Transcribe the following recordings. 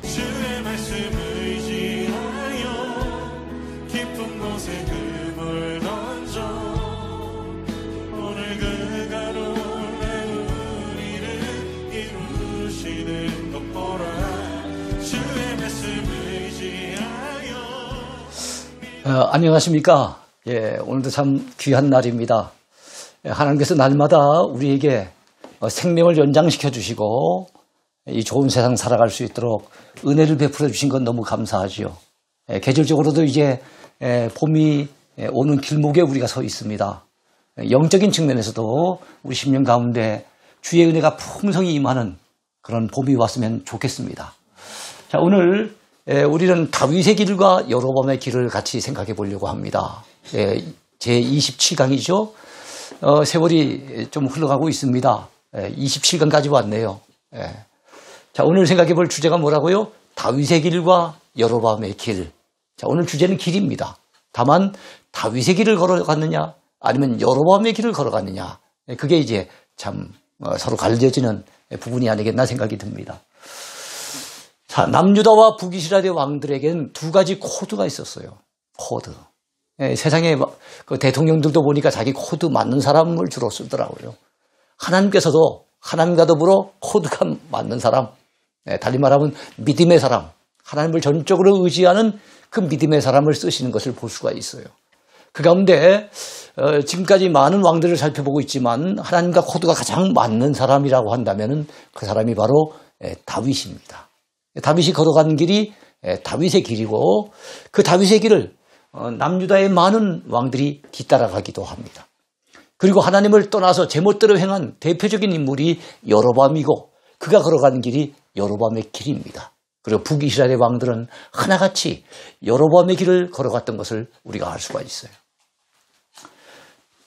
주의 말씀 의지하여 깊은 곳에 금을 던져 오늘 그가 놀래 우리를 이루시는 것 보라. 주의 말씀 의지하여 안녕하십니까. 오늘도 참 귀한 날입니다. 하나님께서 날마다 우리에게 생명을 연장시켜 주시고 이 좋은 세상 살아갈 수 있도록 은혜를 베풀어 주신 건 너무 감사하지요. 계절적으로도 이제 봄이 오는 길목에 우리가 서 있습니다. 영적인 측면에서도 우리 심령 가운데 주의 은혜가 풍성히 임하는 그런 봄이 왔으면 좋겠습니다. 자, 오늘 우리는 다윗의 길과 여로보암의 길을 같이 생각해 보려고 합니다. 제 27강이죠. 세월이 좀 흘러가고 있습니다. 27강까지 왔네요. 자, 오늘 생각해 볼 주제가 뭐라고요? 다윗의 길과 여로보암의 길. 자, 오늘 주제는 길입니다. 다만 다윗의 길을 걸어갔느냐 아니면 여로보암의 길을 걸어갔느냐, 그게 이제 참 서로 갈려지는 부분이 아니겠나 생각이 듭니다. 자, 남유다와 북이스라엘의 왕들에게는 두 가지 코드가 있었어요. 코드. 세상에 그 대통령들도 보니까 자기 코드 맞는 사람을 주로 쓰더라고요. 하나님께서도 하나님과 더불어 코드가 맞는 사람, 달리 말하면 믿음의 사람, 하나님을 전적으로 의지하는 그 믿음의 사람을 쓰시는 것을 볼 수가 있어요. 그 가운데 지금까지 많은 왕들을 살펴보고 있지만 하나님과 코드가 가장 맞는 사람이라고 한다면 그 사람이 바로 다윗입니다. 다윗이 걸어간 길이 다윗의 길이고, 그 다윗의 길을 남유다의 많은 왕들이 뒤따라가기도 합니다. 그리고 하나님을 떠나서 제멋대로 행한 대표적인 인물이 여로보암이고, 그가 걸어간 길이 여로보암의 길입니다. 그리고 북이스라엘의 왕들은 하나같이 여로보암의 길을 걸어갔던 것을 우리가 알 수가 있어요.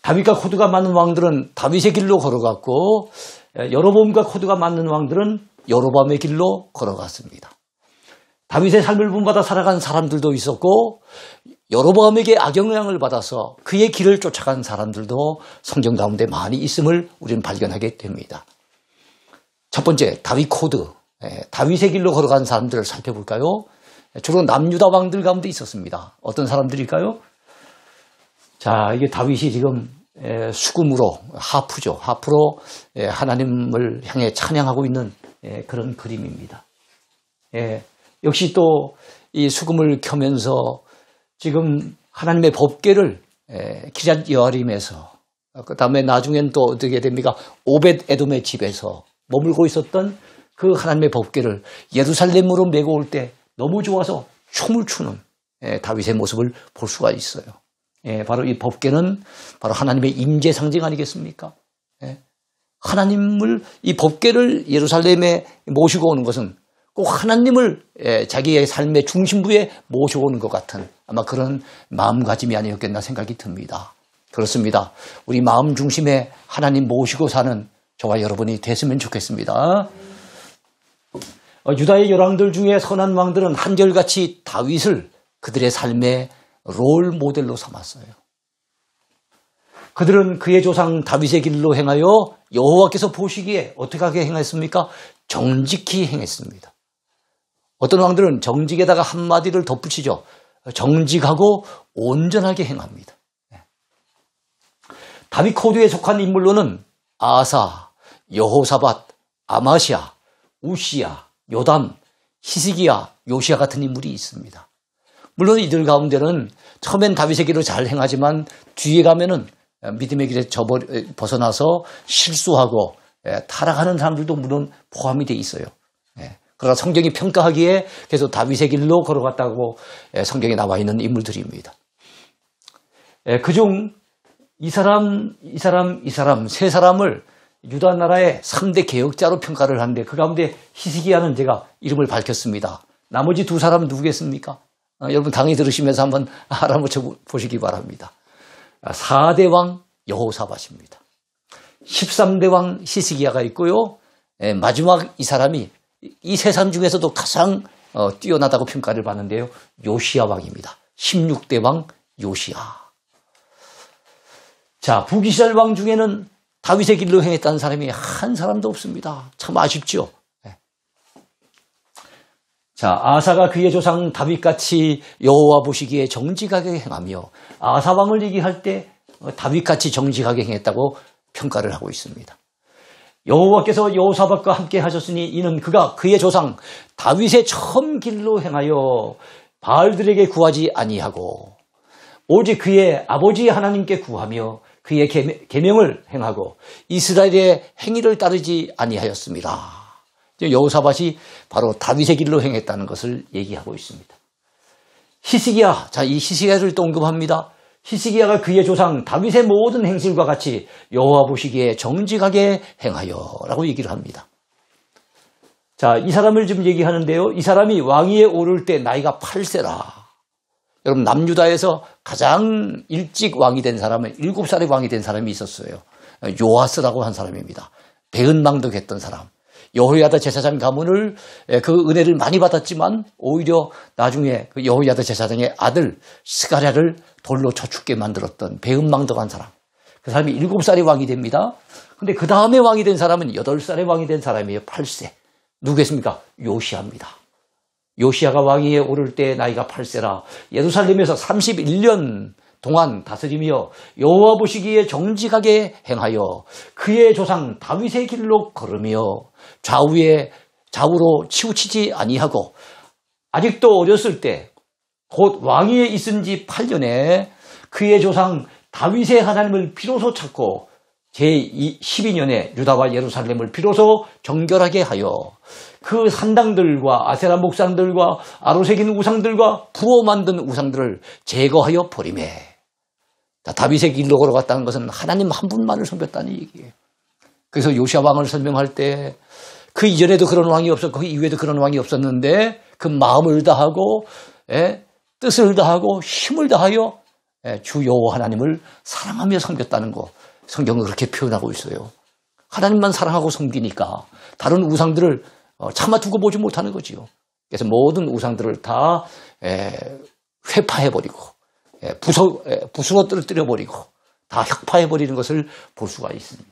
다윗과 코드가 맞는 왕들은 다윗의 길로 걸어갔고, 여로보암과 코드가 맞는 왕들은 여로보암의 길로 걸어갔습니다. 다윗의 삶을 본받아 살아간 사람들도 있었고, 여로보암에게 악영향을 받아서 그의 길을 쫓아간 사람들도 성경 가운데 많이 있음을 우리는 발견하게 됩니다. 첫 번째, 다윗 코드, 다윗의 길로 걸어간 사람들을 살펴볼까요? 주로 남유다 왕들 가운데 있었습니다. 어떤 사람들일까요? 자, 이게 다윗이 지금 수금으로, 하프죠. 하프로 하나님을 향해 찬양하고 있는 그런 그림입니다. 역시 또 이 수금을 켜면서 지금 하나님의 법궤를 기럇 여아림에서, 그 다음에 나중엔 또 어떻게 됩니까? 오벳 에돔의 집에서 머물고 있었던 그 하나님의 법궤를 예루살렘으로 메고 올 때 너무 좋아서 춤을 추는 다윗의 모습을 볼 수가 있어요. 바로 이 법궤는 바로 하나님의 임재 상징 아니겠습니까? 하나님을, 이 법궤를 예루살렘에 모시고 오는 것은 꼭 하나님을 자기의 삶의 중심부에 모시고 오는 것 같은 아마 그런 마음가짐이 아니었겠나 생각이 듭니다. 그렇습니다. 우리 마음 중심에 하나님 모시고 사는 저와 여러분이 됐으면 좋겠습니다. 유다의 열왕들 중에 선한 왕들은 한결같이 다윗을 그들의 삶의 롤 모델로 삼았어요. 그들은 그의 조상 다윗의 길로 행하여 여호와께서 보시기에 어떻게 하게 행했습니까? 정직히 행했습니다. 어떤 왕들은 정직에다가 한마디를 덧붙이죠. 정직하고 온전하게 행합니다. 다윗 코드에 속한 인물로는 아사, 여호사밧, 아마시아, 우시야, 요담, 히스기야, 요시야 같은 인물이 있습니다. 물론 이들 가운데는 처음엔 다윗의 길을 잘 행하지만 뒤에 가면은 믿음의 길에 벗어나서 실수하고 타락하는 사람들도 물론 포함이 돼 있어요. 그러나 성경이 평가하기에 계속 다윗의 길로 걸어갔다고 성경에 나와 있는 인물들입니다. 그중 이 사람 세 사람을 유다 나라의 3대 개혁자로 평가를 하는데, 그 가운데 히스기야는 제가 이름을 밝혔습니다. 나머지 두 사람은 누구겠습니까? 여러분 강의 들으시면서 한번 알아보셔 보시기 바랍니다. 4대 왕 여호사밧입니다. 13대 왕 히스기야가 있고요. 마지막 이 사람이 이 세 사람 중에서도 가장 뛰어나다고 평가를 받는데요. 요시야 왕입니다. 16대 왕 요시야. 자, 북이스라엘 왕 중에는 다윗의 길로 행했다는 사람이 한 사람도 없습니다. 참 아쉽죠. 자, 아사가 그의 조상 다윗같이 여호와 보시기에 정직하게 행하며, 아사 왕을 얘기할 때 다윗같이 정직하게 행했다고 평가를 하고 있습니다. 여호와께서 여호사밧과 함께 하셨으니 이는 그가 그의 조상 다윗의 처음 길로 행하여 바알들에게 구하지 아니하고 오직 그의 아버지 하나님께 구하며 그의 계명을 행하고 이스라엘의 행위를 따르지 아니하였습니다. 여호사밧이 바로 다윗의 길로 행했다는 것을 얘기하고 있습니다. 히스기야, 자, 이 히스기야를 또 언급합니다. 히스기야가 그의 조상 다윗의 모든 행실과 같이 여호와 보시기에 정직하게 행하여라고 얘기를 합니다. 자, 이 사람을 지금 얘기하는데요. 이 사람이 왕위에 오를 때 나이가 8세라. 여러분, 남유다에서 가장 일찍 왕이 된 사람은 7살에 왕이 된 사람이 있었어요. 요아스라고 한 사람입니다. 배은망덕했던 사람. 여호야다 제사장 가문을 그 은혜를 많이 받았지만 오히려 나중에 그 여호야다 제사장의 아들 스가랴를 돌로 쳐 죽게 만들었던 배은망덕한 사람. 그 사람이 7살에 왕이 됩니다. 근데 그 다음에 왕이 된 사람은 8살에 왕이 된 사람이에요. 8세. 누구겠습니까? 요시아입니다. 요시아가 왕위에 오를 때 나이가 8세라 예루살렘에서 31년 동안 다스리며 여호와 보시기에 정직하게 행하여 그의 조상 다윗의 길로 걸으며 좌우로 치우치지 아니하고 아직도 어렸을 때 곧 왕위에 있은 지 8년에 그의 조상 다윗의 하나님을 비로소 찾고 제12년에 유다와 예루살렘을 비로소 정결하게 하여 그 산당들과 아세라 목상들과 아로새긴 우상들과 부어 만든 우상들을 제거하여 버리매. 다윗의 길로 걸어갔다는 것은 하나님 한 분만을 섬겼다는 얘기예요. 그래서 요시아 왕을 설명할 때 그 이전에도 그런 왕이 없었고 그 이후에도 그런 왕이 없었는데 그 마음을 다하고 뜻을 다하고 힘을 다하여 주 여호와 하나님을 사랑하며 섬겼다는 거 성경은 그렇게 표현하고 있어요. 하나님만 사랑하고 섬기니까 다른 우상들을 차마 두고 보지 못하는 거지요. 그래서 모든 우상들을 다 회파해버리고 부스러뜨려버리고 다 혁파해버리는 것을 볼 수가 있습니다.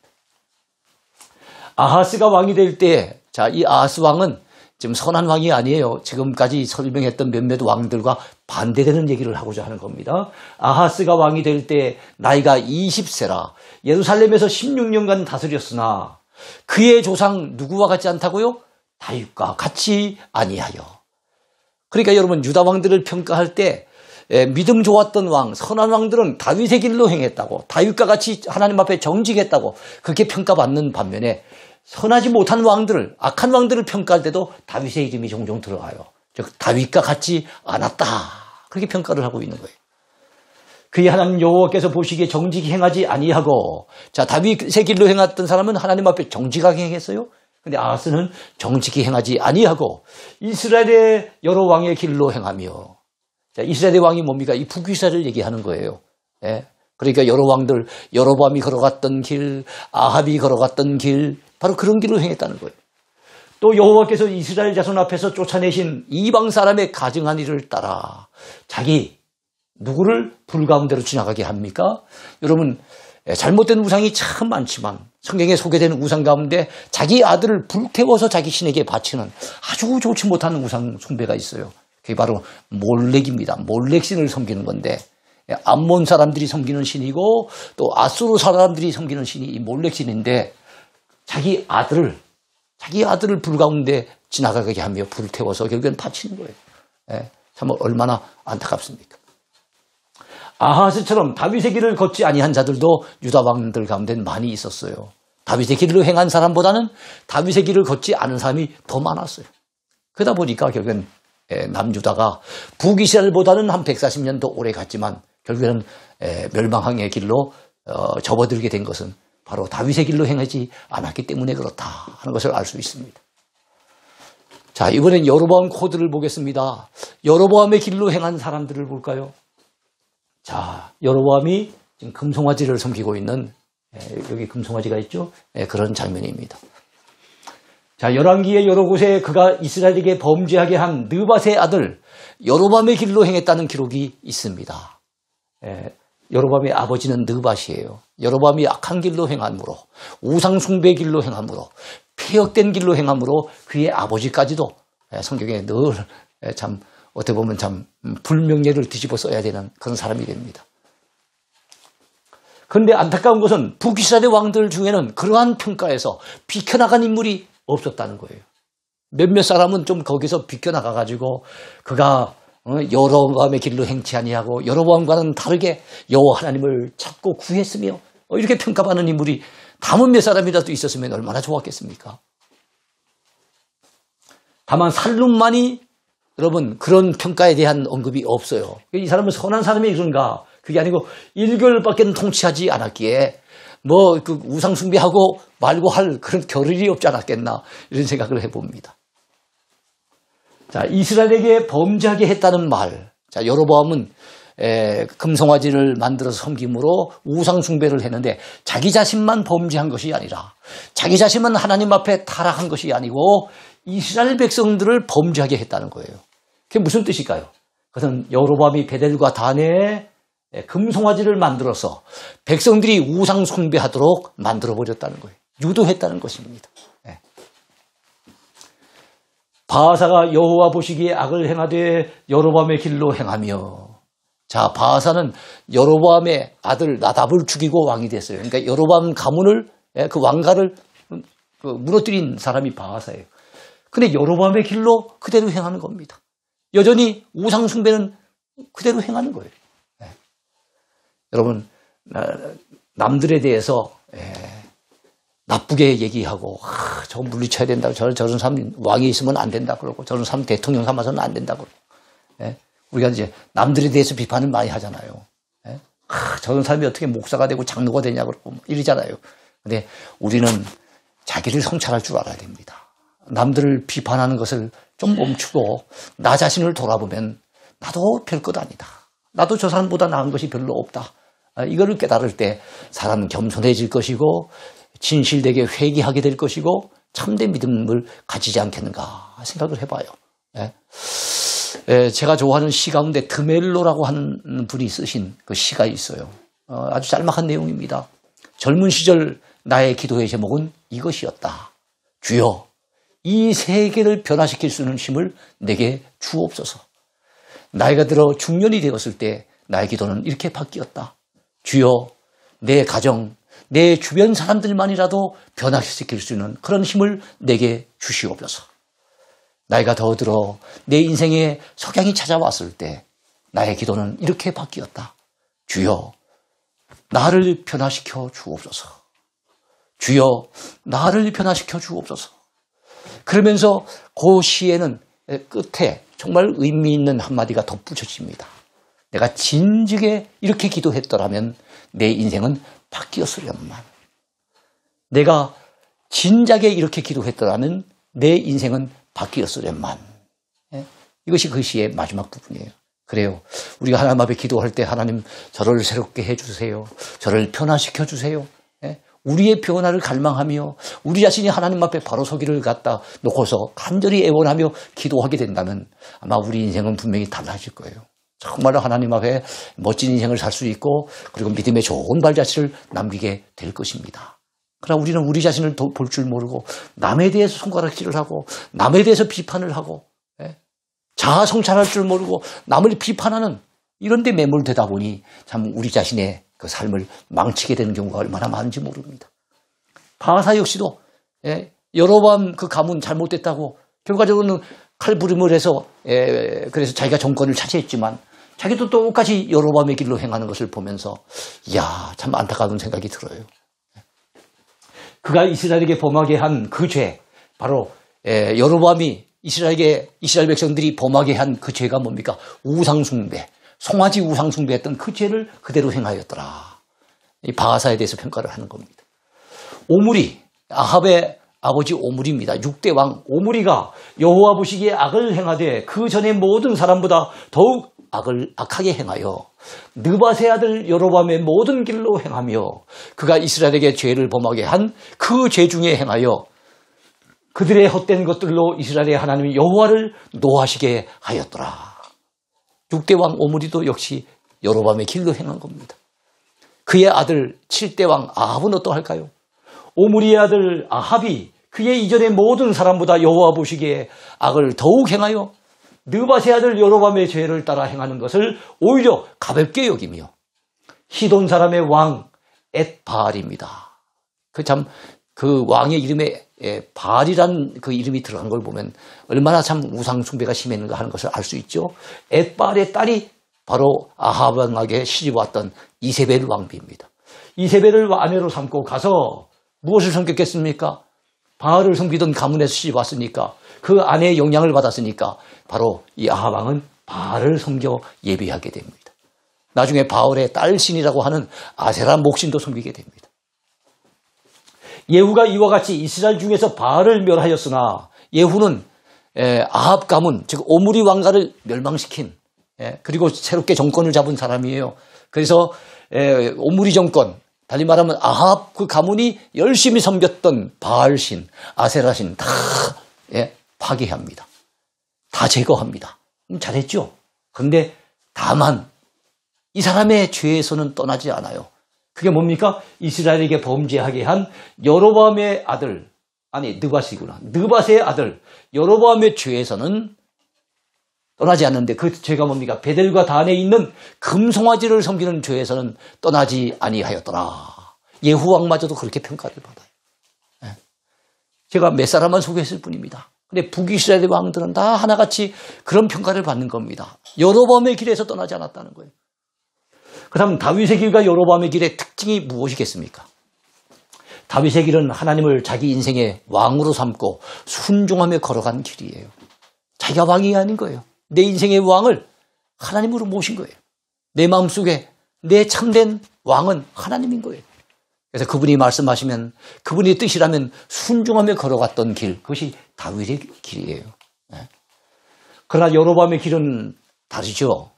아하스가 왕이 될 때, 자, 이 아하스 왕은 지금 선한 왕이 아니에요. 지금까지 설명했던 몇몇 왕들과 반대되는 얘기를 하고자 하는 겁니다. 아하스가 왕이 될 때 나이가 20세라 예루살렘에서 16년간 다스렸으나 그의 조상 누구와 같지 않다고요? 다윗과 같이 아니하여. 그러니까 여러분 유다 왕들을 평가할 때 믿음 좋았던 왕, 선한 왕들은 다윗의 길로 행했다고 다윗과 같이 하나님 앞에 정직했다고 그렇게 평가받는 반면에 선하지 못한 왕들을 악한 왕들을 평가할 때도 다윗의 이름이 종종 들어가요. 즉 다윗과 같지 않았다. 그렇게 평가를 하고 있는 거예요. 그의 하나님 여호와께서 보시기에 정직히 행하지 아니하고 자 다윗의 길로 행했던 사람은 하나님 앞에 정직하게 행했어요. 근데 아하스는 정직히 행하지 아니하고 이스라엘의 여러 왕의 길로 행하며 자, 이스라엘의 왕이 뭡니까? 이 북이스라엘을 얘기하는 거예요. 그러니까 여러 왕들, 여로보암이 걸어갔던 길, 아합이 걸어갔던 길, 바로 그런 길로 행했다는 거예요. 또 여호와께서 이스라엘 자손 앞에서 쫓아내신 이방 사람의 가증한 일을 따라 자기 누구를 불 가운데로 지나가게 합니까? 여러분 잘못된 우상이 참 많지만 성경에 소개되는 우상 가운데 자기 아들을 불태워서 자기 신에게 바치는 아주 좋지 못한 우상 숭배가 있어요. 그게 바로 몰렉입니다. 몰렉신을 섬기는 건데 암몬 사람들이 섬기는 신이고 또 아수르 사람들이 섬기는 신이 이 몰렉신인데 자기 아들을 불 가운데 지나가게 하며 불태워서 결국엔 바치는 거예요. 참 얼마나 안타깝습니까? 아하스처럼 다윗의 길을 걷지 아니한 자들도 유다 왕들 가운데 많이 있었어요. 다윗의 길로 행한 사람보다는 다윗의 길을 걷지 않은 사람이 더 많았어요. 그러다 보니까 결국엔 남유다가 북이스라엘보다는 한 140년 더 오래 갔지만 결국에는 멸망의 길로 접어들게 된 것은 바로 다윗의 길로 행하지 않았기 때문에 그렇다 하는 것을 알 수 있습니다. 자, 이번엔 여로보암 코드를 보겠습니다. 여로보암의 길로 행한 사람들을 볼까요? 자, 여로보암이 지금 금송아지를 섬기고 있는 여기 금송아지가 있죠? 그런 장면입니다. 자, 열왕기의 여러 곳에 그가 이스라엘에게 범죄하게 한 느밧의 아들 여로보암의 길로 행했다는 기록이 있습니다. 여로보암의 아버지는 느밧이에요. 여로보암이 악한 길로 행함으로 우상 숭배 길로 행함으로 폐역된 길로 행함으로 그의 아버지까지도 성경에 늘 참 어떻게 보면 참 불명예를 뒤집어 써야 되는 그런 사람이 됩니다. 그런데 안타까운 것은 북이스라엘의 왕들 중에는 그러한 평가에서 비켜나간 인물이 없었다는 거예요. 몇몇 사람은 좀 거기서 비켜나가가지고 그가 여로보암의 길로 행치 아니하고 여로보암과는 다르게 여호와 하나님을 찾고 구했으며 이렇게 평가받는 인물이 다만 몇 사람이라도 있었으면 얼마나 좋았겠습니까? 다만 살룸만이 여러분 그런 평가에 대한 언급이 없어요. 이 사람은 선한 사람이 그런가? 그게 아니고 1개월밖에 통치하지 않았기에 뭐 그 우상 숭배하고 말고 할 그런 겨를이 없지 않았겠나 이런 생각을 해봅니다. 자, 이스라엘에게 범죄하게 했다는 말. 자, 여로보암은 금송아지를 만들어서 섬김으로 우상 숭배를 했는데 자기 자신만 범죄한 것이 아니라 자기 자신만 하나님 앞에 타락한 것이 아니고 이스라엘 백성들을 범죄하게 했다는 거예요. 그게 무슨 뜻일까요? 그것은 여로보암이 베델과 단에 금송아지를 만들어서 백성들이 우상 숭배하도록 만들어버렸다는 거예요. 유도했다는 것입니다. 바하사가 여호와 보시기에 악을 행하되 여로보암의 길로 행하며, 자, 바하사는 여로보암의 아들 나답을 죽이고 왕이 됐어요. 그러니까 여로보암 가문을 그 왕가를 무너뜨린 사람이 바하사예요. 근데 여로보암의 길로 그대로 행하는 겁니다. 여전히 우상 숭배는 그대로 행하는 거예요. 여러분, 남들에 대해서 나쁘게 얘기하고 저 물리쳐야 된다고 저런 사람 왕이 있으면 안 된다 그러고 저런 사람 대통령 삼아서는 안 된다 그러고 우리가 이제 남들에 대해서 비판을 많이 하잖아요. 저런 사람이 어떻게 목사가 되고 장로가 되냐 그러고 이러잖아요. 근데 우리는 자기를 성찰할 줄 알아야 됩니다. 남들을 비판하는 것을 좀 멈추고 나 자신을 돌아보면 나도 별것 아니다. 나도 저 사람보다 나은 것이 별로 없다. 이거를 깨달을 때 사람은 겸손해질 것이고 진실되게 회개하게 될 것이고 참된 믿음을 가지지 않겠는가 생각을 해봐요. 제가 좋아하는 시 가운데 드멜로라고 하는 분이 쓰신 그 시가 있어요. 아주 짤막한 내용입니다. 젊은 시절 나의 기도의 제목은 이것이었다. 주여, 이 세계를 변화시킬 수 있는 힘을 내게 주옵소서. 나이가 들어 중년이 되었을 때 나의 기도는 이렇게 바뀌었다. 주여, 내 가정, 내 주변 사람들만이라도 변화시킬 수 있는 그런 힘을 내게 주시옵소서. 나이가 더 들어 내 인생에 석양이 찾아왔을 때 나의 기도는 이렇게 바뀌었다. 주여, 나를 변화시켜 주옵소서. 주여, 나를 변화시켜 주옵소서. 그러면서 그 시에는 끝에 정말 의미 있는 한마디가 덧붙여집니다. 내가 진즉에 이렇게 기도했더라면 내 인생은 바뀌었으련만. 내가 진작에 이렇게 기도했더라면 내 인생은 바뀌었으련만. 이것이 그 시의 마지막 부분이에요. 그래요. 우리가 하나님 앞에 기도할 때 하나님 저를 새롭게 해주세요. 저를 변화시켜 주세요. 우리의 변화를 갈망하며 우리 자신이 하나님 앞에 바로 서기를 갖다 놓고서 간절히 애원하며 기도하게 된다면 아마 우리 인생은 분명히 달라질 거예요. 정말로 하나님 앞에 멋진 인생을 살 수 있고 그리고 믿음의 좋은 발자취를 남기게 될 것입니다. 그러나 우리는 우리 자신을 볼 줄 모르고 남에 대해서 손가락질을 하고 남에 대해서 비판을 하고 자아 성찰할 줄 모르고 남을 비판하는 이런 데 매몰되다 보니 참 우리 자신의 그 삶을 망치게 되는 경우가 얼마나 많은지 모릅니다. 바하사 역시도 여로보암 그 가문 잘못됐다고 결과적으로는 칼부림을 해서 그래서 자기가 정권을 차지했지만 자기도 똑같이 여로보암의 길로 행하는 것을 보면서 이야, 참 안타까운 생각이 들어요. 그가 이스라엘에게 범하게 한 그 죄, 바로 여로보암이 이스라엘 백성들이 범하게 한 그 죄가 뭡니까? 우상숭배, 송아지 우상숭배했던 그 죄를 그대로 행하였더라. 이 바하사에 대해서 평가를 하는 겁니다. 오므리, 아합의 아버지 오므리입니다. 6대 왕 오므리가 여호와 보시기에 악을 행하되 그 전에 모든 사람보다 더욱 악하게 행하여 느밧의 아들 여로보암의 모든 길로 행하며 그가 이스라엘에게 죄를 범하게 한 그 죄 중에 행하여 그들의 헛된 것들로 이스라엘의 하나님 여호와를 노하시게 하였더라. 6대 왕 오므리도 역시 여로보암의 길로 행한 겁니다. 그의 아들 7대 왕 아합은 어떠할까요? 오므리의 아들 아합이 그의 이전의 모든 사람보다 여호와 보시기에 악을 더욱 행하여 느밧의 아들 여로보암의 죄를 따라 행하는 것을 오히려 가볍게 여기며 시돈 사람의 왕 엣바알입니다. 그 왕의 이름에 바알이란 그 이름이 들어간 걸 보면 얼마나 참 우상 숭배가 심했는가 하는 것을 알 수 있죠. 엣바알의 딸이 바로 아합 왕에게 시집 왔던 이세벨 왕비입니다. 이세벨을 아내로 삼고 가서 무엇을 섬겼겠습니까? 바알을 섬기던 가문에서 시집 왔으니까 그 아내의 영향을 받았으니까 바로 이 아합 왕은 바알을 섬겨 예배하게 됩니다. 나중에 바알의 딸신이라고 하는 아세라 목신도 섬기게 됩니다. 예후가 이와 같이 이스라엘 중에서 바알을 멸하였으나 예후는 아합 가문 즉 오므리 왕가를 멸망시킨 그리고 새롭게 정권을 잡은 사람이에요. 그래서 오므리 정권 달리 말하면 아합 그 가문이 열심히 섬겼던 바알신, 아세라신 다 파괴합니다. 다 제거합니다. 잘했죠. 그런데 다만 이 사람의 죄에서는 떠나지 않아요. 그게 뭡니까? 이스라엘에게 범죄하게 한 여로보암의 아들, 아니 느밧이구나. 느밧의 아들 여로보암의 죄에서는 떠나지 않는데 그 죄가 뭡니까? 베델과 단에 있는 금송아지를 섬기는 죄에서는 떠나지 아니하였더라. 예후 왕마저도 그렇게 평가를 받아요. 제가 몇 사람만 소개했을 뿐입니다. 근데 북이스라엘의 왕들은 다 하나같이 그런 평가를 받는 겁니다. 여로보암의 길에서 떠나지 않았다는 거예요. 그다음 다윗의 길과 여로보암의 길의 특징이 무엇이겠습니까? 다윗의 길은 하나님을 자기 인생의 왕으로 삼고 순종하며 걸어간 길이에요. 자기가 왕이 아닌 거예요. 내 인생의 왕을 하나님으로 모신 거예요. 내 마음속에 내 참된 왕은 하나님인 거예요. 그래서 그분이 말씀하시면 그분의 뜻이라면 순종하며 걸어갔던 길, 그것이 다윗의 길이에요. 그러나 여로보암의 길은 다르죠.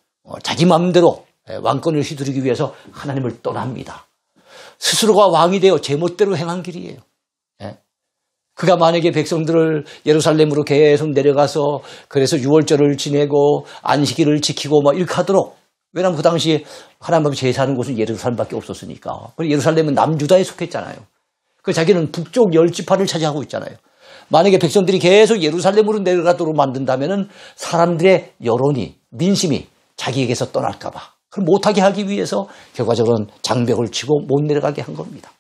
자기 마음대로 왕권을 휘두르기 위해서 하나님을 떠납니다. 스스로가 왕이 되어 제멋대로 행한 길이에요. 그가 만약에 백성들을 예루살렘으로 계속 내려가서 그래서 유월절을 지내고 안식일을 지키고 막 이렇게 하도록, 왜냐하면 그 당시에 하나님 앞에 제사하는 곳은 예루살렘밖에 없었으니까. 그리고 예루살렘은 남유다에 속했잖아요. 그 자기는 북쪽 10지파를 차지하고 있잖아요. 만약에 백성들이 계속 예루살렘으로 내려가도록 만든다면은 사람들의 여론이, 민심이 자기에게서 떠날까 봐. 그걸 못하게 하기 위해서 결과적으로는 장벽을 치고 못 내려가게 한 겁니다.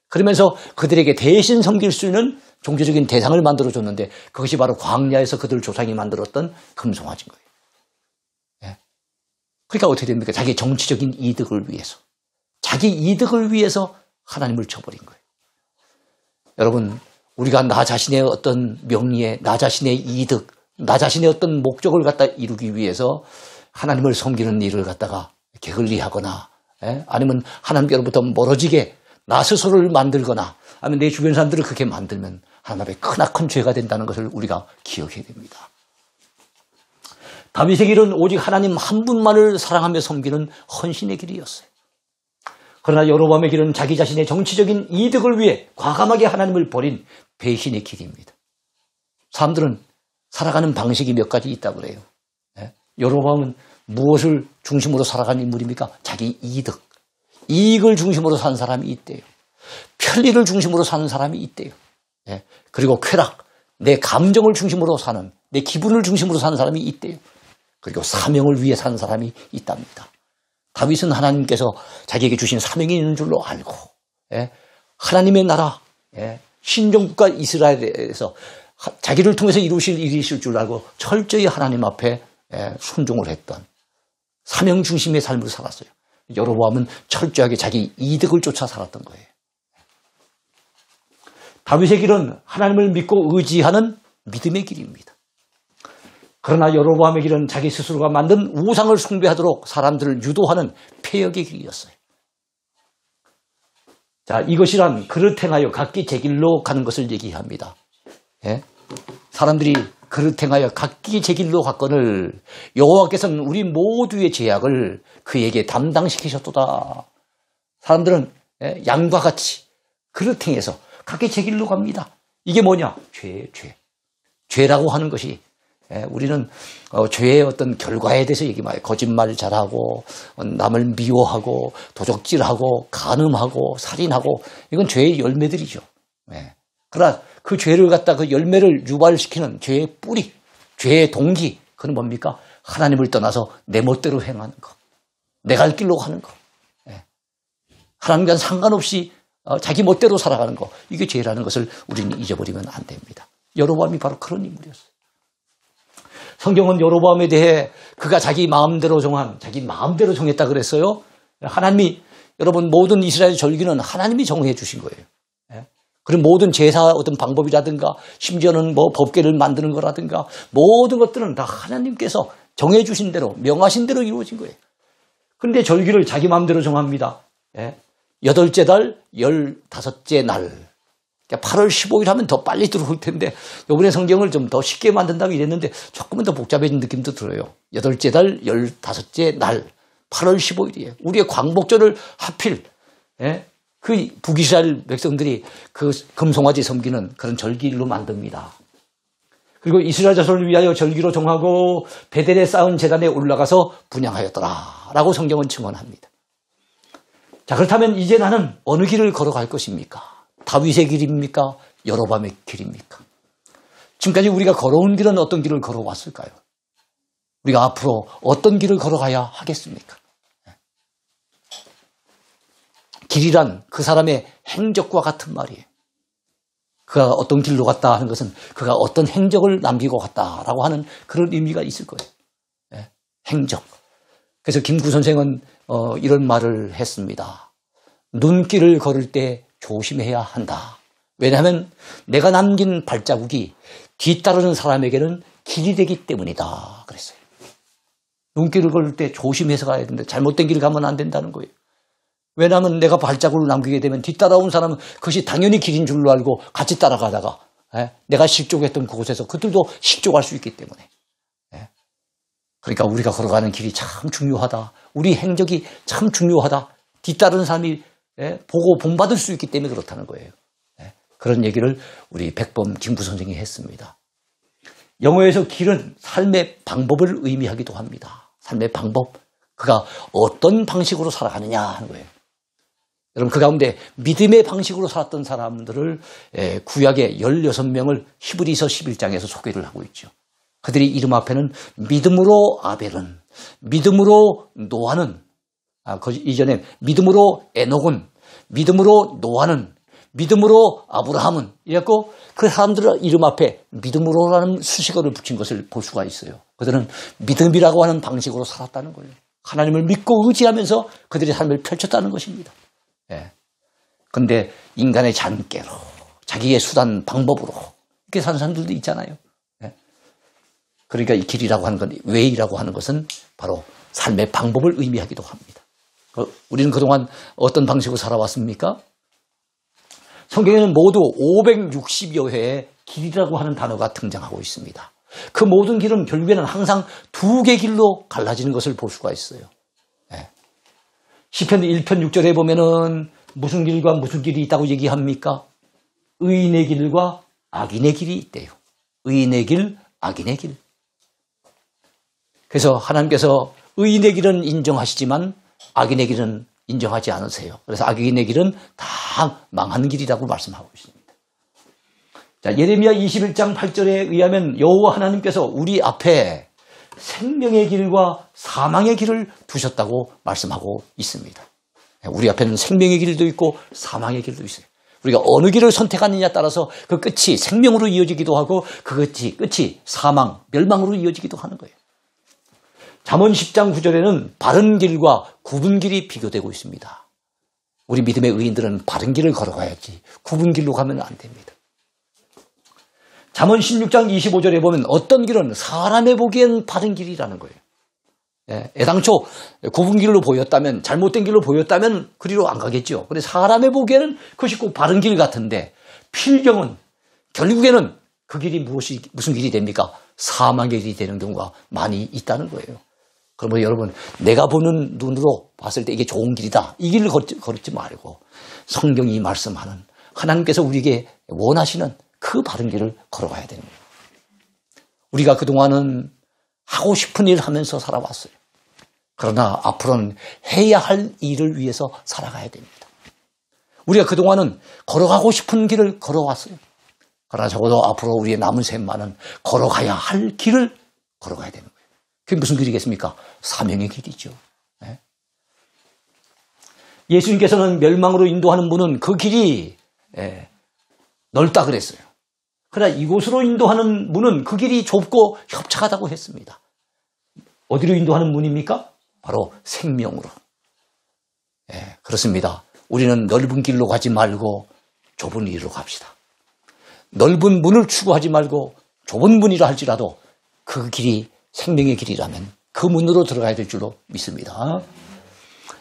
그러면서 그들에게 대신 섬길 수 있는 종교적인 대상을 만들어줬는데 그것이 바로 광야에서 그들 조상이 만들었던 금송아지인 거예요. 그러니까 어떻게 됩니까? 자기 정치적인 이득을 위해서, 자기 이득을 위해서 하나님을 쳐버린 거예요. 여러분, 우리가 나 자신의 어떤 명예에, 나 자신의 이득, 나 자신의 어떤 목적을 갖다 이루기 위해서 하나님을 섬기는 일을 갖다가 게을리하거나, 아니면 하나님께로부터 멀어지게 나 스스로를 만들거나, 아니면 내 주변 사람들을 그렇게 만들면 하나님 앞에 크나큰 죄가 된다는 것을 우리가 기억해야 됩니다. 다윗의 길은 오직 하나님 한 분만을 사랑하며 섬기는 헌신의 길이었어요. 그러나 여로보암의 길은 자기 자신의 정치적인 이득을 위해 과감하게 하나님을 버린 배신의 길입니다. 사람들은 살아가는 방식이 몇 가지 있다고 그래요. 여로보암은 무엇을 중심으로 살아가는 인물입니까? 자기 이득. 이익을 중심으로 사는 사람이 있대요. 편리를 중심으로 사는 사람이 있대요. 그리고 쾌락, 내 감정을 중심으로 사는, 내 기분을 중심으로 사는 사람이 있대요. 그리고 사명을 위해 사는 사람이 있답니다. 다윗은 하나님께서 자기에게 주신 사명이 있는 줄로 알고, 하나님의 나라, 신정국가 이스라엘에서 자기를 통해서 이루실 일이 있을 줄 알고 철저히 하나님 앞에 순종을 했던 사명 중심의 삶을 살았어요. 여로보암은 철저하게 자기 이득을 쫓아 살았던 거예요. 다윗의 길은 하나님을 믿고 의지하는 믿음의 길입니다. 그러나 여로보암의 길은 자기 스스로가 만든 우상을 숭배하도록 사람들을 유도하는 폐역의 길이었어요. 자, 이것이란 그릇 행하여 각기 제 길로 가는 것을 얘기합니다. 사람들이 그릇 행하여 각기 제 길로 갔거늘 여호와께서는 우리 모두의 죄악을 그에게 담당시키셨도다. 사람들은 양과 같이 그릇 행해서 각기 제 길로 갑니다. 이게 뭐냐? 죄라고 하는 것이, 우리는 죄의 어떤 결과에 대해서 얘기해요. 거짓말 잘하고, 남을 미워하고, 도적질하고, 간음하고, 살인하고, 이건 죄의 열매들이죠. 그러나 그 죄를 갖다 그 열매를 유발시키는 죄의 뿌리, 죄의 동기, 그건 뭡니까? 하나님을 떠나서 내 멋대로 행하는 거. 내 갈 길로 가는 거. 하나님과 상관없이 자기 멋대로 살아가는 거. 이게 죄라는 것을 우리는 잊어버리면 안 됩니다. 여로보암이 바로 그런 인물이었어요. 성경은 여로보암에 대해 그가 자기 마음대로 정했다 그랬어요. 하나님이, 여러분, 모든 이스라엘 절기는 하나님이 정해 주신 거예요. 그리고 모든 제사 어떤 방법이라든가 심지어는 뭐 법궤를 만드는 거라든가 모든 것들은 다 하나님께서 정해 주신 대로, 명하신 대로 이루어진 거예요. 그런데 절기를 자기 마음대로 정합니다. 8째 달 15째 날. 8월 15일 하면 더 빨리 들어올 텐데 이번에 성경을 좀 더 쉽게 만든다고 이랬는데 조금은 더 복잡해진 느낌도 들어요. 8째 달 15째 날 8월 15일이에요. 우리의 광복절을 하필 그 북이스라엘 백성들이 그 금송아지 섬기는 그런 절기일로 만듭니다. 그리고 이스라엘 자손을 위하여 절기로 정하고 베델에 쌓은 제단에 올라가서 분향하였더라라고 성경은 증언합니다. 자, 그렇다면 이제 나는 어느 길을 걸어갈 것입니까? 다윗의 길입니까? 여로보암의 길입니까? 지금까지 우리가 걸어온 길은 어떤 길을 걸어왔을까요? 우리가 앞으로 어떤 길을 걸어가야 하겠습니까? 길이란 그 사람의 행적과 같은 말이에요. 그가 어떤 길로 갔다 하는 것은 그가 어떤 행적을 남기고 갔다라고 하는 그런 의미가 있을 거예요. 행적. 그래서 김구 선생은 이런 말을 했습니다. 눈길을 걸을 때 조심해야 한다. 왜냐하면 내가 남긴 발자국이 뒤따르는 사람에게는 길이 되기 때문이다. 그랬어요. 눈길을 걸을 때 조심해서 가야 된다. 잘못된 길을 가면 안 된다는 거예요. 왜냐하면 내가 발자국을 남기게 되면 뒤따라온 사람은 그것이 당연히 길인 줄로 알고 같이 따라가다가 내가 실족했던 그곳에서 그들도 실족할 수 있기 때문에. 그러니까 우리가 걸어가는 길이 참 중요하다. 우리 행적이 참 중요하다. 뒤따르는 사람이 보고 본받을 수 있기 때문에 그렇다는 거예요. 그런 얘기를 우리 백범 김구 선생이 했습니다. 영어에서 길은 삶의 방법을 의미하기도 합니다. 삶의 방법. 그가 어떤 방식으로 살아가느냐 하는 거예요. 여러분, 그 가운데 믿음의 방식으로 살았던 사람들을 구약의 16명을 히브리서 11장에서 소개를 하고 있죠. 그들의 이름 앞에는 믿음으로 아벨은, 믿음으로 노아는, 이전에 믿음으로 에녹은, 믿음으로 노아는, 믿음으로 아브라함은, 이랬고 그 사람들의 이름 앞에 믿음으로라는 수식어를 붙인 것을 볼 수가 있어요. 그들은 믿음이라고 하는 방식으로 살았다는 거예요. 하나님을 믿고 의지하면서 그들의 삶을 펼쳤다는 것입니다. 그런데 인간의 잔꾀로, 자기의 수단, 방법으로 이렇게 사는 사람들도 있잖아요. 그러니까 이 길이라고 하는 건, 웨이라고 하는 것은 바로 삶의 방법을 의미하기도 합니다. 우리는 그동안 어떤 방식으로 살아왔습니까? 성경에는 모두 560여 회의 길이라고 하는 단어가 등장하고 있습니다. 그 모든 길은 결국에는 항상 두 개 길로 갈라지는 것을 볼 수가 있어요. 시편 1편 6절에 보면은 무슨 길과 무슨 길이 있다고 얘기합니까? 의인의 길과 악인의 길이 있대요. 의인의 길, 악인의 길. 그래서 하나님께서 의인의 길은 인정하시지만 악인의 길은 인정하지 않으세요. 그래서 악인의 길은 다 망하는 길이라고 말씀하고 있습니다. 자, 예레미야 21장 8절에 의하면 여호와 하나님께서 우리 앞에 생명의 길과 사망의 길을 두셨다고 말씀하고 있습니다. 우리 앞에는 생명의 길도 있고 사망의 길도 있어요. 우리가 어느 길을 선택하느냐에 따라서 그 끝이 생명으로 이어지기도 하고 그 끝이 사망, 멸망으로 이어지기도 하는 거예요. 잠언 10장 9절에는 바른 길과 굽은 길이 비교되고 있습니다. 우리 믿음의 의인들은 바른 길을 걸어가야지 굽은 길로 가면 안 됩니다. 잠언 16장 25절에 보면 어떤 길은 사람의 보기엔 바른 길이라는 거예요. 애당초 굽은 길로 보였다면, 잘못된 길로 보였다면 그리로 안 가겠죠. 그런데 사람의 보기에는 그것이 꼭 바른 길 같은데 필경은 결국에는 그 길이 무슨 길이 됩니까? 사망의 길이 되는 경우가 많이 있다는 거예요. 그러면 여러분, 내가 보는 눈으로 봤을 때 이게 좋은 길이다, 이 길을 걸지 말고 성경이 말씀하는, 하나님께서 우리에게 원하시는 그 바른 길을 걸어가야 되는 거예요. 우리가 그동안은 하고 싶은 일 하면서 살아왔어요. 그러나 앞으로는 해야 할 일을 위해서 살아가야 됩니다. 우리가 그동안은 걸어가고 싶은 길을 걸어왔어요. 그러나 적어도 앞으로 우리의 남은 생만은 걸어가야 할 길을 걸어가야 되는 거예요. 그게 무슨 길이겠습니까? 사명의 길이죠. 네? 예수님께서는 멸망으로 인도하는 분은 그 길이 넓다 그랬어요. 그러나 이곳으로 인도하는 문은 그 길이 좁고 협착하다고 했습니다. 어디로 인도하는 문입니까? 바로 생명으로. 그렇습니다. 우리는 넓은 길로 가지 말고 좁은 길로 갑시다. 넓은 문을 추구하지 말고 좁은 문이라 할지라도 그 길이 생명의 길이라면 그 문으로 들어가야 될 줄로 믿습니다.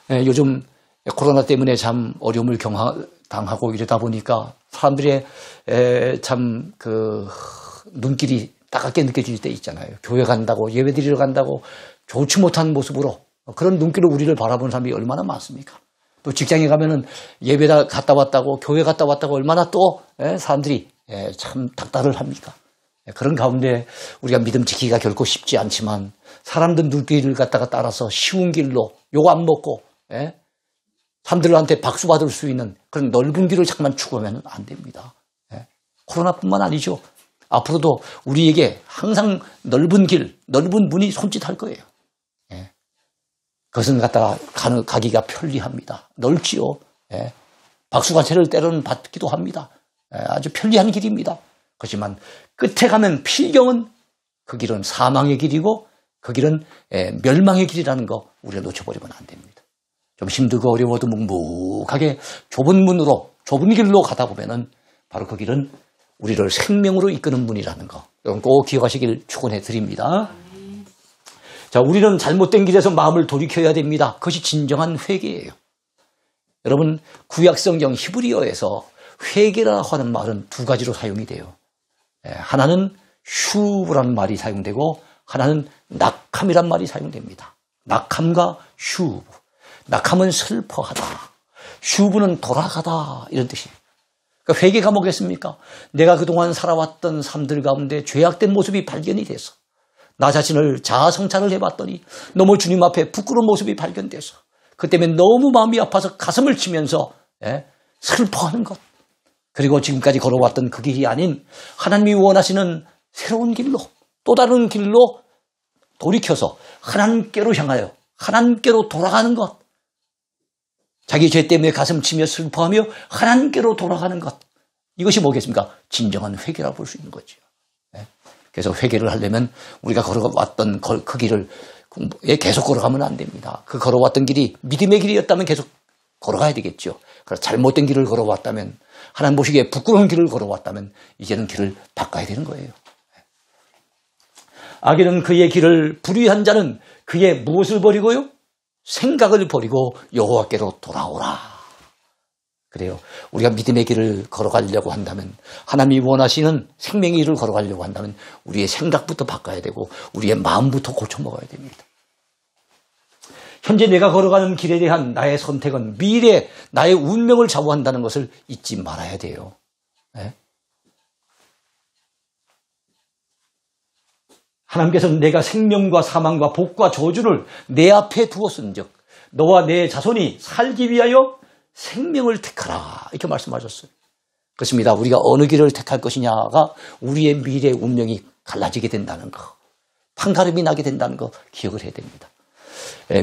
요즘 코로나 때문에 참 어려움을 당하고 이러다 보니까 사람들의 참 그 눈길이 따갑게 느껴질 때 있잖아요. 교회 간다고 예배 드리러 간다고 좋지 못한 모습으로 그런 눈길로 우리를 바라보는 사람이 얼마나 많습니까? 또 직장에 가면은 예배 갔다 왔다고 교회 갔다 왔다고 얼마나 또 사람들이 참 닥달을 합니까? 그런 가운데 우리가 믿음 지키기가 결코 쉽지 않지만 사람들 눈길을 갖다가 따라서 쉬운 길로 욕 안 먹고 사람들한테 박수 받을 수 있는 그런 넓은 길을 잠깐만 추구하면 안 됩니다. 코로나뿐만 아니죠. 앞으로도 우리에게 항상 넓은 길, 넓은 문이 손짓할 거예요. 그것은 갖다가 가기가 편리합니다. 넓지요. 박수관체를 때로는 받기도 합니다. 아주 편리한 길입니다. 그렇지만 끝에 가면 필경은 그 길은 사망의 길이고 그 길은 멸망의 길이라는 거 우리가 놓쳐버리면 안 됩니다. 좀 힘들고 어려워도 묵묵하게 좁은 문으로 좁은 길로 가다 보면은 바로 그 길은 우리를 생명으로 이끄는 문이라는 거 여러분 꼭 기억하시길 축원해 드립니다. 자, 우리는 잘못된 길에서 마음을 돌이켜야 됩니다. 그것이 진정한 회개예요. 여러분 구약성경 히브리어에서 회개라고 하는 말은 두 가지로 사용이 돼요. 하나는 슈브라는 말이 사용되고 하나는 낙함이란 말이 사용됩니다. 낙함과 슈브. 낙함은 슬퍼하다. 슈브는 돌아가다 이런 뜻이에요. 그러니까 회개가 뭐겠습니까? 내가 그동안 살아왔던 삶들 가운데 죄악된 모습이 발견이 돼서 나 자신을 자아성찰을 해봤더니 너무 주님 앞에 부끄러운 모습이 발견돼서 그 때문에 너무 마음이 아파서 가슴을 치면서 슬퍼하는 것. 그리고 지금까지 걸어왔던 그 길이 아닌 하나님이 원하시는 새로운 길로 또 다른 길로 돌이켜서 하나님께로 향하여 하나님께로 돌아가는 것. 자기 죄 때문에 가슴 치며 슬퍼하며 하나님께로 돌아가는 것. 이것이 뭐겠습니까? 진정한 회개라고 볼 수 있는 거죠. 그래서 회개를 하려면 우리가 걸어왔던 그 길을 계속 걸어가면 안 됩니다. 그 걸어왔던 길이 믿음의 길이었다면 계속 걸어가야 되겠죠. 그래서 잘못된 길을 걸어왔다면 하나님 보시기에 부끄러운 길을 걸어왔다면 이제는 길을 바꿔야 되는 거예요. 악인은 그의 길을 불의한 자는 그의 무엇을 버리고요? 생각을 버리고 여호와께로 돌아오라. 그래요. 우리가 믿음의 길을 걸어가려고 한다면 하나님이 원하시는 생명의 길을 걸어가려고 한다면 우리의 생각부터 바꿔야 되고 우리의 마음부터 고쳐먹어야 됩니다. 현재 내가 걸어가는 길에 대한 나의 선택은 미래 나의 운명을 좌우한다는 것을 잊지 말아야 돼요. 하나님께서는 내가 생명과 사망과 복과 저주를 내 앞에 두었은즉 너와 내 자손이 살기 위하여 생명을 택하라 이렇게 말씀하셨어요. 그렇습니다. 우리가 어느 길을 택할 것이냐가 우리의 미래 운명이 갈라지게 된다는 거, 판가름이 나게 된다는 거 기억을 해야 됩니다.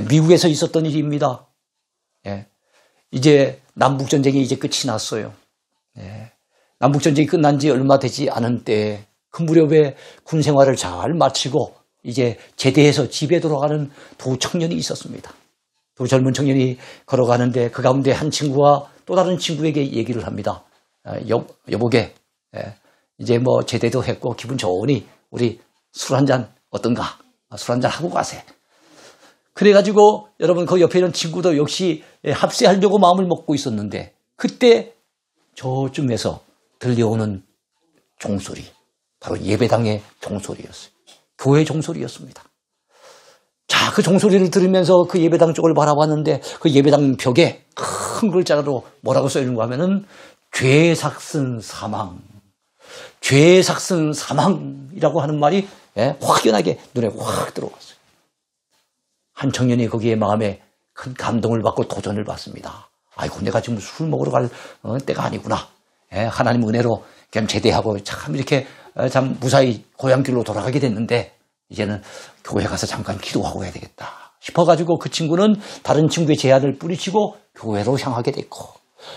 미국에서 있었던 일입니다. 이제 남북전쟁이 이제 끝이 났어요. 남북전쟁이 끝난 지 얼마 되지 않은 때에 그 무렵에 군 생활을 잘 마치고 이제 제대해서 집에 돌아가는 두 청년이 있었습니다. 두 젊은 청년이 걸어가는데 그 가운데 한 친구와 또 다른 친구에게 얘기를 합니다. 여보게 이제 뭐 제대도 했고 기분 좋으니 우리 술 한잔 어떤가? 술 한잔 하고 가세. 그래가지고 여러분 그 옆에 있는 친구도 역시 합세하려고 마음을 먹고 있었는데 그때 저쯤에서 들려오는 종소리. 바로 예배당의 종소리였어요. 교회 종소리였습니다. 자, 그 종소리를 들으면서 그 예배당 쪽을 바라봤는데 그 예배당 벽에 큰 글자로 뭐라고 써있는가 하면은 죄 삭슨 사망. 죄 삭슨 사망이라고 하는 말이 확연하게 눈에 확 들어왔어요. 한 청년이 거기에 마음에 큰 감동을 받고 도전을 받습니다. 아이고, 내가 지금 술 먹으러 갈 때가 아니구나. 하나님 은혜로 그냥 제대하고 참 이렇게 참 무사히 고향길로 돌아가게 됐는데 이제는 교회 가서 잠깐 기도하고 해야 되겠다 싶어가지고 그 친구는 다른 친구의 제안을 뿌리치고 교회로 향하게 됐고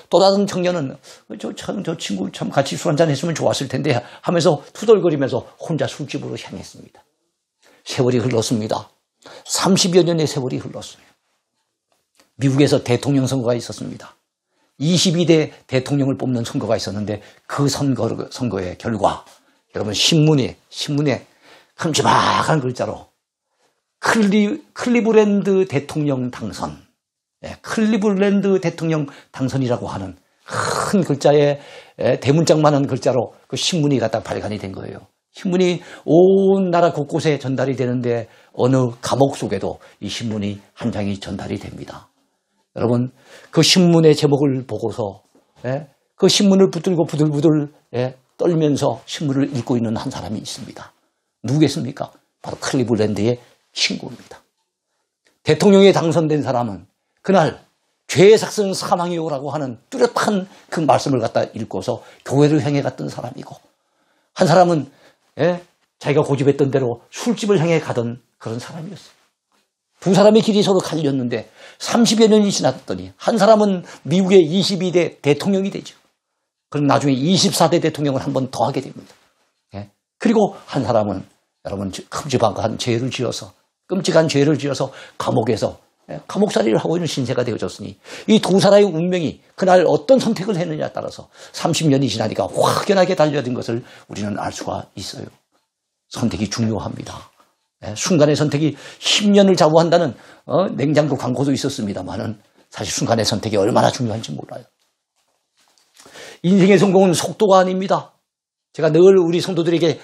또 다른 청년은 저 친구 참 같이 술 한잔 했으면 좋았을 텐데 하면서 투덜거리면서 혼자 술집으로 향했습니다. 세월이 흘렀습니다. 30여 년의 세월이 흘렀어요. 미국에서 대통령 선거가 있었습니다. 22대 대통령을 뽑는 선거가 있었는데 그 선거의 결과 여러분 신문에 큼지막한 글자로 클리블랜드 대통령 당선, 클리블랜드 대통령 당선이라고 하는 큰 글자에 대문짝만한 글자로 그 신문이 갖다 발간이 된 거예요. 신문이 온 나라 곳곳에 전달이 되는데 어느 감옥 속에도 이 신문이 한 장이 전달이 됩니다. 여러분 그 신문의 제목을 보고서 그 신문을 붙들고 부들부들 떨면서 신문을 읽고 있는 한 사람이 있습니다. 누구겠습니까? 바로 클리블랜드의 친구입니다. 대통령에 당선된 사람은 그날 죄의 삭은 사망이요라고 하는 뚜렷한 그 말씀을 갖다 읽고서 교회를 향해 갔던 사람이고 한 사람은 자기가 고집했던 대로 술집을 향해 가던 그런 사람이었어요. 두 사람의 길이 서로 갈렸는데 30여 년이 지났더니 한 사람은 미국의 22대 대통령이 되죠. 그럼 나중에 24대 대통령을 한 번 더 하게 됩니다. 그리고 한 사람은 여러분 끔찍한 죄를 지어서 감옥에서 감옥살이를 하고 있는 신세가 되어졌으니 이 두 사람의 운명이 그날 어떤 선택을 했느냐에 따라서 30년이 지나니까 확연하게 달려든 것을 우리는 알 수가 있어요. 선택이 중요합니다. 순간의 선택이 10년을 좌우한다는 냉장고 광고도 있었습니다만은 사실 순간의 선택이 얼마나 중요한지 몰라요. 인생의 성공은 속도가 아닙니다. 제가 늘 우리 성도들에게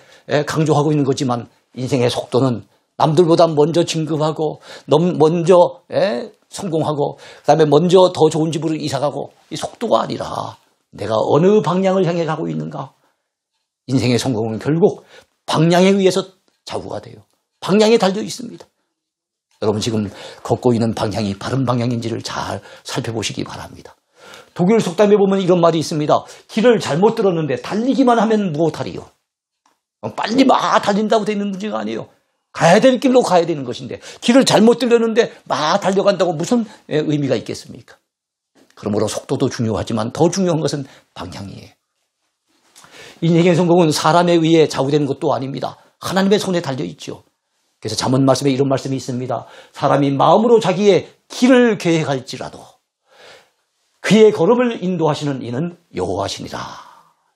강조하고 있는 거지만 인생의 속도는 남들보다 먼저 진급하고 먼저 성공하고 그다음에 먼저 더 좋은 집으로 이사가고 이 속도가 아니라 내가 어느 방향을 향해 가고 있는가. 인생의 성공은 결국 방향에 의해서 좌우가 돼요. 방향에 달려 있습니다. 여러분 지금 걷고 있는 방향이 바른 방향인지를 잘 살펴보시기 바랍니다. 독일 속담에 보면 이런 말이 있습니다. 길을 잘못 들었는데 달리기만 하면 무엇하리요. 빨리 막 달린다고 되는 문제가 아니에요. 가야 될 길로 가야 되는 것인데 길을 잘못 들렸는데 막 달려간다고 무슨 의미가 있겠습니까? 그러므로 속도도 중요하지만 더 중요한 것은 방향이에요. 인생의 성공은 사람에 의해 좌우되는 것도 아닙니다. 하나님의 손에 달려있죠. 그래서 잠언 말씀에 이런 말씀이 있습니다. 사람이 마음으로 자기의 길을 계획할지라도 그의 걸음을 인도하시는 이는 여호와시니라.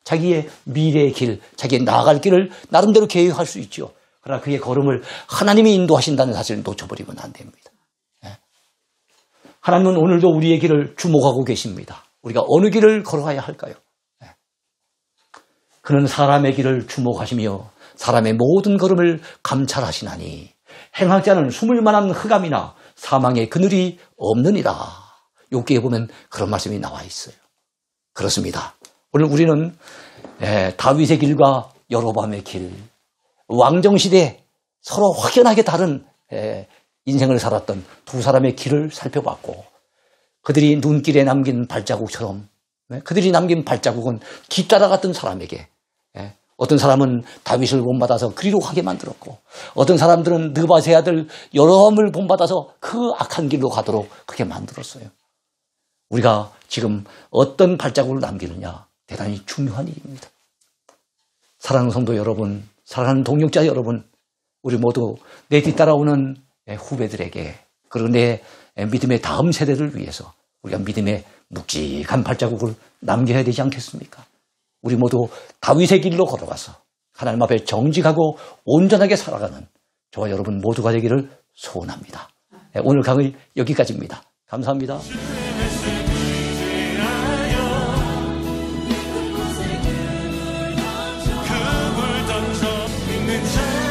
자기의 미래의 길, 자기의 나아갈 길을 나름대로 계획할 수 있죠. 그러나 그의 걸음을 하나님이 인도하신다는 사실을 놓쳐버리면 안 됩니다. 하나님은 오늘도 우리의 길을 주목하고 계십니다. 우리가 어느 길을 걸어가야 할까요? 그는 사람의 길을 주목하시며 사람의 모든 걸음을 감찰하시나니 행악자는 숨을 만한 흑암이나 사망의 그늘이 없느니라. 욥기에 보면 그런 말씀이 나와 있어요. 그렇습니다. 오늘 우리는 다윗의 길과 여로보암의 길, 왕정시대 서로 확연하게 다른 인생을 살았던 두 사람의 길을 살펴봤고 그들이 눈길에 남긴 발자국처럼 그들이 남긴 발자국은 뒤따라갔던 사람에게 어떤 사람은 다윗을 본받아서 그리로 가게 만들었고 어떤 사람들은 느밧의 아들 여로보암을 본받아서 그 악한 길로 가도록 그렇게 만들었어요. 우리가 지금 어떤 발자국을 남기느냐 대단히 중요한 일입니다. 사랑하는 성도 여러분, 사랑하는 동역자 여러분, 우리 모두 내 뒤따라오는 후배들에게 그리고 내 믿음의 다음 세대를 위해서 우리가 믿음의 묵직한 발자국을 남겨야 되지 않겠습니까? 우리 모두 다윗의 길로 걸어가서 하나님 앞에 정직하고 온전하게 살아가는 저와 여러분 모두가 되기를 소원합니다. 오늘 강의 여기까지입니다. 감사합니다. 그물 던져 믿는 자